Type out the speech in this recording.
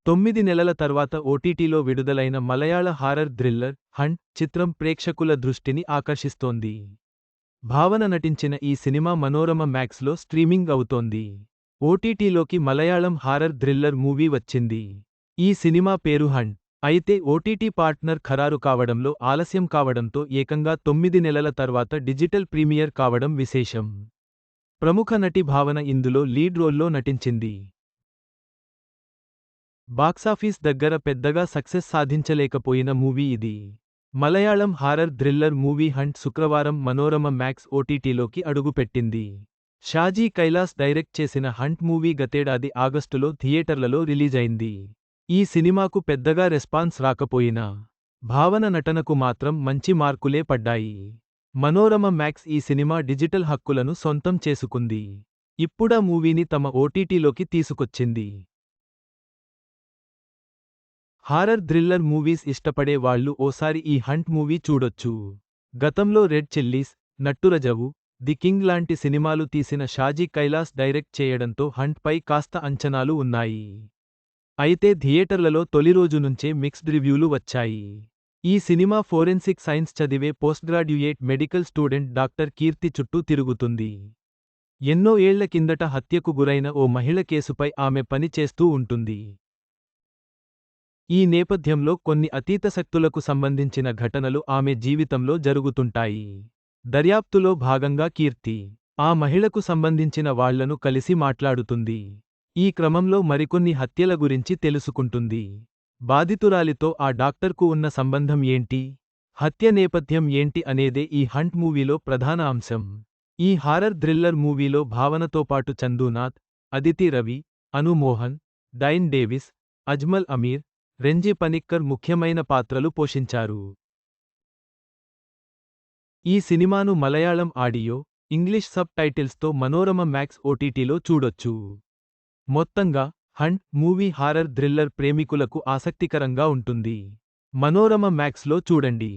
9 నెలల తర్వాత ఓటీటీలో విడుదలైన మలయాళ హారర్ థ్రిల్లర్ హంట్ చిత్రం ప్రేక్షకుల దృష్టిని ఆకర్షిస్తోంది. భావన నటించిన ఈ సినిమా మనోరమ మ్యాక్స్లో స్ట్రీమింగ్ అవుతోంది. ఓటీటీలోకి మలయాళం హారర్ థ్రిల్లర్ మూవీ వచ్చింది. ఈ సినిమా పేరు హంట్. అయితే ఓటీటీ పార్ట్నర్ ఖరారు కావడంలో ఆలస్యం కావడంతో ఏకంగా 9 నెలల తర్వాత డిజిటల్ ప్రీమియర్ కావడం విశేషం. ప్రముఖ నటి భావన ఇందులో లీడ్ రోల్లో నటించింది. బాక్సాఫీస్ దగ్గర పెద్దగా సక్సెస్ సాధించలేకపోయిన మూవీ ఇది. Malayalam horror thriller movie hunt శుక్రవారం మనోరమ మ్యాక్స్ ఓటీటీలోకి అడుగుపెట్టింది. షాజీ కైలాస్ డైరెక్ట్ చేసిన హంట్ మూవీ గతేడాది ఆగస్టులో థియేటర్లలో రిలీజైంది. ఈ సినిమాకు పెద్దగా రెస్పాన్స్ రాకపోయినా భావన నటనకు మాత్రం మంచి మార్కులే పడ్డాయి. మనోరమ మ్యాక్స్ ఈ సినిమా డిజిటల్ హక్కులను సొంతం చేసుకుంది. ఇప్పుడా మూవీని తమ ఓటీటీలోకి తీసుకొచ్చింది. హారర్ థ్రిల్లర్ మూవీస్ ఇష్టపడే వాళ్లు ఓసారి ఈ హంట్ మూవీ చూడొచ్చు. గతంలో రెడ్ చిల్లీస్, నట్టురజవు, ది కింగ్ లాంటి సినిమాలు తీసిన షాజీ కైలాస్ డైరెక్ట్ చేయడంతో హంట్ పై కాస్త అంచనాలు ఉన్నాయి. అయితే థియేటర్లలో తొలి రోజు నుంచే మిక్స్డ్ రివ్యూలు వచ్చాయి. ఈ సినిమా ఫోరెన్సిక్ సైన్స్ చదివే పోస్ట్గ్రాడ్యుయేట్ మెడికల్ స్టూడెంట్ డాక్టర్ కీర్తి చుట్టూ తిరుగుతుంది. ఎన్నో ఏళ్ల కిందట హత్యకు గురైన ఓ మహిళ కేసుపై ఆమె పని చేస్తూ ఉంటుంది. ఈ నేపథ్యంలో కొన్ని అతీత శక్తులకు సంబంధించిన ఘటనలు ఆమె జీవితంలో జరుగుతుంటాయి. దర్యాప్తులో భాగంగా కీర్తి ఆ మహిళకు సంబంధించిన వాళ్లను కలిసి మాట్లాడుతుంది. ఈ క్రమంలో మరికొన్ని హత్యల గురించి తెలుసుకుంటుంది. బాధితురాలితో ఆ డాక్టర్కు ఉన్న సంబంధం ఏంటి, హత్య నేపథ్యం ఏంటి అనేదే ఈ హంట్ మూవీలో ప్రధాన అంశం. ఈ హారర్ థ్రిల్లర్ మూవీలో భావనతో పాటు చందూనాథ్, అదితి రవి, అను మోహన్, డైన్ డేవిస్, అజ్మల్ అమీర్, రెంజీ పనిక్కర్ ముఖ్యమైన పాత్రలు పోషించారు. ఈ సినిమాను మలయాళం ఆడియో, ఇంగ్లీష్ సబ్ టైటిల్స్తో మనోరమ మ్యాక్స్ ఓటీటీలో చూడొచ్చు. మొత్తంగా హంట్ మూవీ హారర్ థ్రిల్లర్ ప్రేమికులకు ఆసక్తికరంగా ఉంటుంది. మనోరమ మ్యాక్స్లో చూడండి.